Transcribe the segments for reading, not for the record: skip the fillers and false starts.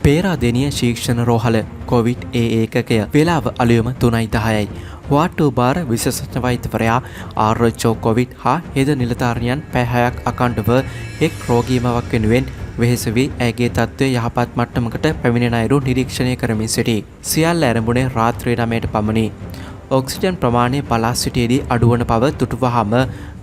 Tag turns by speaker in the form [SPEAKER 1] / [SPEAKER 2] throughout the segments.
[SPEAKER 1] Peradeniya ශික්ෂණ රෝහල Covid ඒකකය වෙලාව අලුයම 3:10යි. වාට්ටු බාර විශේෂඥ වෛද්‍යවරයා ආරච්චෝ කොවිඩ් හා හෙද නිලධාරියන් පැය 6ක් අකණ්ඩව එක් රෝගීමවක් වෙනුවෙන් වෙහෙස වී ඇගේ තත්ත්වය යහපත් මට්ටමකට පැමිණෙන අයුරු නිරීක්ෂණය කරමින් සිටී. සියල්ල ආරම්භුනේ රාත්‍රී 9ට පමණි. ඔක්සිජන් ප්‍රමාණය බලා සිටියේදී අඩුවන බව තුටුවහම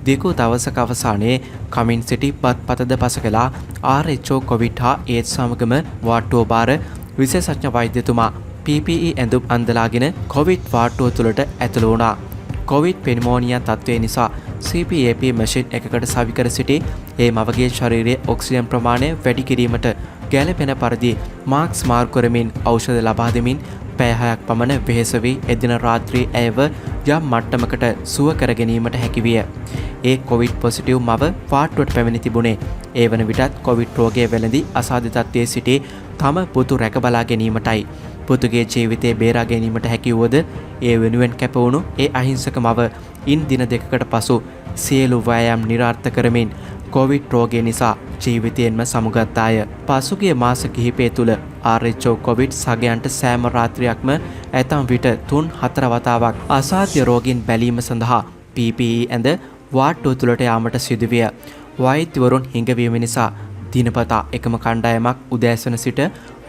[SPEAKER 1] දිගු දවසක අවසානයේ කමින් සිටි පත්පතද පසකලා ආර්.එච්.ඕ කොවිඩ් හා ඒඩ්ස් සමගම වාට්ටුව බාර විශේෂඥ වෛද්‍යතුමා PPE ඇඳුම් අන්දලාගෙන කොවිඩ් වාට්ටුව තුළට ඇතුළු වුණා. කොවිඩ් පෙනිමෝනියා තත්ත්වය නිසා CPAP මැෂින් එකකට සවිකර සිටි ඒ මවගේ ශරීරයේ ඔක්සිජන් ප්‍රමාණය වැඩි කිරීමට ගැළපෙන පරිදි මාස්ක් මාරු කරමින් ඖෂධ ලබා දෙමින් පැය 6ක් පමණ වෙහෙස වී එදින රාත්‍රී ඇයව යම් මට්ටමකට සුව කර ගැනීමට හැකි විය. ඒ කොවිඩ් පොසිටිව් මව වාට්ටුවට පැමිණ තිබුණේ ඒ වන විටත් කොවිඩ් රෝගය වැළඳී අසාධ්‍ය තත්ත්වයේ සිටි තම පුතු රැක බලා ගැනීමටයි. පුතුගේ ජීවිතය බේරා ගැනීමට හැකි වුවද ඒ වෙනුවෙන් කැප වුණු ඒ අහිංසක මව ඉන් දින දෙකකට පසු සියලු වෑයම් නිරාර්ථ කරමින් කොවිඩ් රෝගය නිසා ජීවිතයෙන්ම සමුගත්තාය. පසුගිය මාස කිහිපය තුළ ආර්.එච්.ඕ කොවිඩ් සගයන්ට සෑම රාත්‍රියක්ම ඇතම් විට 3-4 වතාවක් අසාධ්‍ය රෝගීන් බැලීම සඳහා PPE ඇඳ වාට්ටුව තුළට යාමට සිදුවිය. වෛද්‍යවරුන් හිඟවීම නිසා දිනපතා එකම කණ්ඩායමක් උදෑසන සිට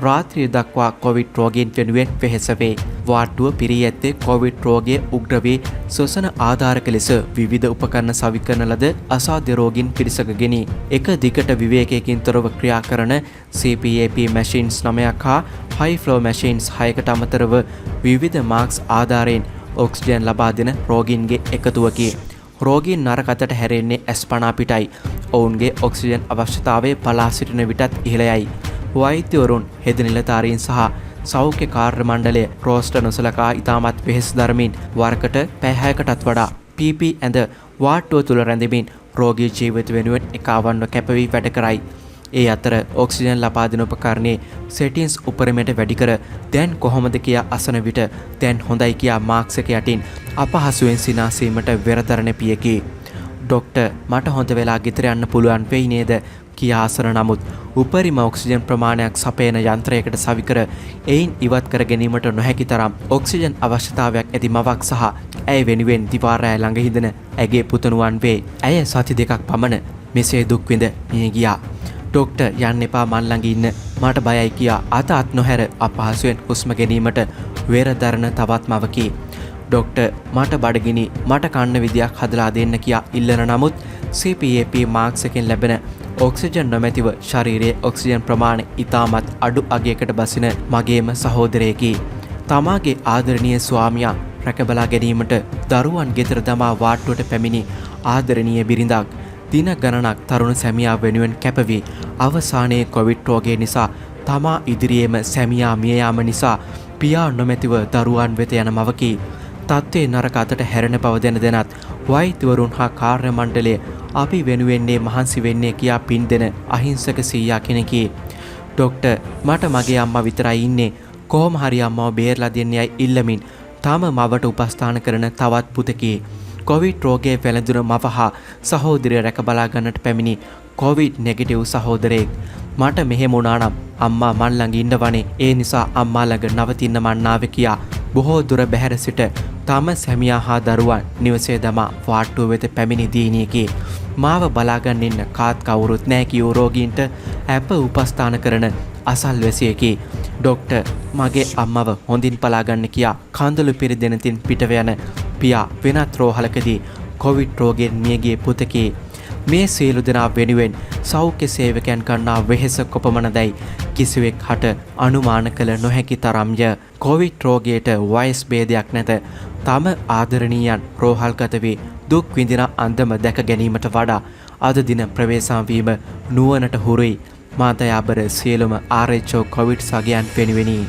[SPEAKER 1] රාත්‍රිය දක්වා කොවිඩ් රෝගීන් වෙනුවෙන් වෙහෙස වේ. වාට්ටුව පිරී ඇත්තේ කොවිඩ් රෝගය උග්‍ර වී ශ්වසන ආධාරක ලෙස විවිධ උපකරණ සවිකරන ලද අසාධ්‍ය රෝගීන් පිරිසකගෙනි. එක දිගට විවේකයකින් තොරව ක්‍රියා කරන CPAP මැෂින්ස් 9ක් හා හයි ෆ්ලෝ මැෂින්ස් 6කට අමතරව විවිධ මාස්ක් ආධාරයෙන් ඔක්සිජන් ලබා දෙන රෝගීන්ගේ එකතුවකි. රෝගීන් නරක අතට හැරෙන්නේ ඇස්පනා පිටයි. ඔවුන්ගේ ඔක්සිජන් අවශ්‍යතාවය පලා සිටින විටත් ඉහළයයි. වෛද්‍යවරුන් හෙද නිලධාරීන් සහ සෞඛ්‍ය කාර්ය මණ්ඩලය රෝස්ට නොසලකා ඉතාමත් වෙහෙස දරමින් වරකට පැය 6කටත් වඩා PP ඇඳ වාට්ටුව තුළ රැඳෙමින් රෝගී ජීවිත වෙනුවෙන් එකාවන්ව කැපවී වැඩ කරයි. ඒ අතර ඔක්සිජන් ලබා දෙන උපකරණයේ සෙටින්ස් උපරිමයට වැඩි කර දැන් කොහොමද කියා අසන විට දැන් හොඳයි කියා මාක්ස් එක යටින් අපහසුවෙන් සිනාසීමට වෙරදරන පියකි. ඩොක්ටර් මට හොඳ වෙලා ගෙදර යන්න පුළුවන් වෙයි නේද කියා අසන නමුත් උපරිම ඔක්සිජන් ප්‍රමාණයක් සපයන යන්ත්‍රයකට සවිකර එයින් ඉවත් කර ගැනීමට නොහැකි තරම් ඔක්සිජන් අවශ්‍යතාවයක් ඇති මවක් සහ ඇය වෙනුවෙන් දිවා රැය ළඟ හිඳන ඇගේ පුතණුවන් වේ. ඇය සති 2ක් පමණ මෙසේ දුක් විඳ මිය ගියා. ඩොක්ටර් යන්න එපා මන් ළඟ ඉන්න මට බයයි කියා අත නොහැර අපහසුවෙන් හුස්ම ගැනීමට වෙරදරන තවත් මවකි. ඩොක්ටර් මට බඩගිනි මට කන්න විදියක් හදලා දෙන්න කියා ඉල්ලන නමුත් CPAP මාස්ක් එකෙන් ලැබෙන ඔක්සිජන් නොමැතිව ශරීරයේ ඔක්සිජන් ප්‍රමාණය ඉතාමත් අඩු අගයකට බසින මගේම සහෝදරයෙකි. තමාගේ ආදරණීය ස්වාමියා රැකබලා ගැනීමට දරුවන් ගෙදර දමා වාට්ටුවට පැමිණි ආදරණීය බිරිඳක් දින ගණනක් තරුණ සැමියා වෙනුවෙන් කැපවී අවසානයේ කොවිඩ් රෝගය නිසා තමා ඉදිරියේම සැමියා මිය යාම නිසා පියා නොමැතිව දරුවන් වෙත යන මවකි. තත්ත්වයේ නරක අතට හැරෙන බව දැනත් වෛද්‍යවරුන් හා කාර්ය මණ්ඩලය අපි වෙනුවෙන්නේ මහන්සි වෙන්නේ කියා පින් දෙන අහිංසක සීයා කෙනෙකි. ඩොක්ටර් මට මගේ අම්මා විතරයි ඉන්නේ කොහොම හරි අම්මව බේරලා දෙන්නයි ඉල්ලමින් තාම මවට උපස්ථාන කරන තවත් පුතෙකි. කොවිඩ් රෝගයේ වැළඳුන මව හා සහෝදරිය රැක බලා ගන්නට පැමිණි කොවිඩ් නෙගටිව් සහෝදරයෙක්. මට මෙහෙම වුණා නම් අම්මා මන් ළඟ ඉන්නවනේ ඒ නිසා අම්මා ළඟ නවතින්න මන් ආවේ කියා බොහෝ දුර බැහැර සිට තම සැමියා හා දරුවන් නිවසේ දමා වාට්ටුව වෙත පැමිණි දීනියකි. මාව බලාගන්න ඉන්න කාත් කවුරුත් නැහැ කියූ රෝගීන්ට අප උපස්ථාන කරන අසල්වැසියෙකි. ඩොක්ටර් මගේ අම්මව හොඳින් බලාගන්න කියා කඳුළු පිරිදෙනතින් පිටව යන පියා වෙනත් රෝහලකදී කොවිඩ් රෝගයෙන් මියගිය පුතකි. මේ සියලු දෙනා වෙනුවෙන් සෞඛ්‍ය සේවකයන් ගන්නා වෙහෙස කොපමණදැයි කිසිවෙක් හට අනුමාන කළ නොහැකි තරම්ය. කොවිඩ් රෝගයට වයස් භේදයක් නැත. තම ආදරණීයන් රෝහල්ගත වී දුක් විඳින අන්දම දැක ගැනීමට වඩා අද දින ප්‍රවේශම් වීම නුවණට හුරුයි. මා දයාබර සියලුම ආර්.එච්.ඕ කොවිඩ් සගයන් වෙනුවෙනි.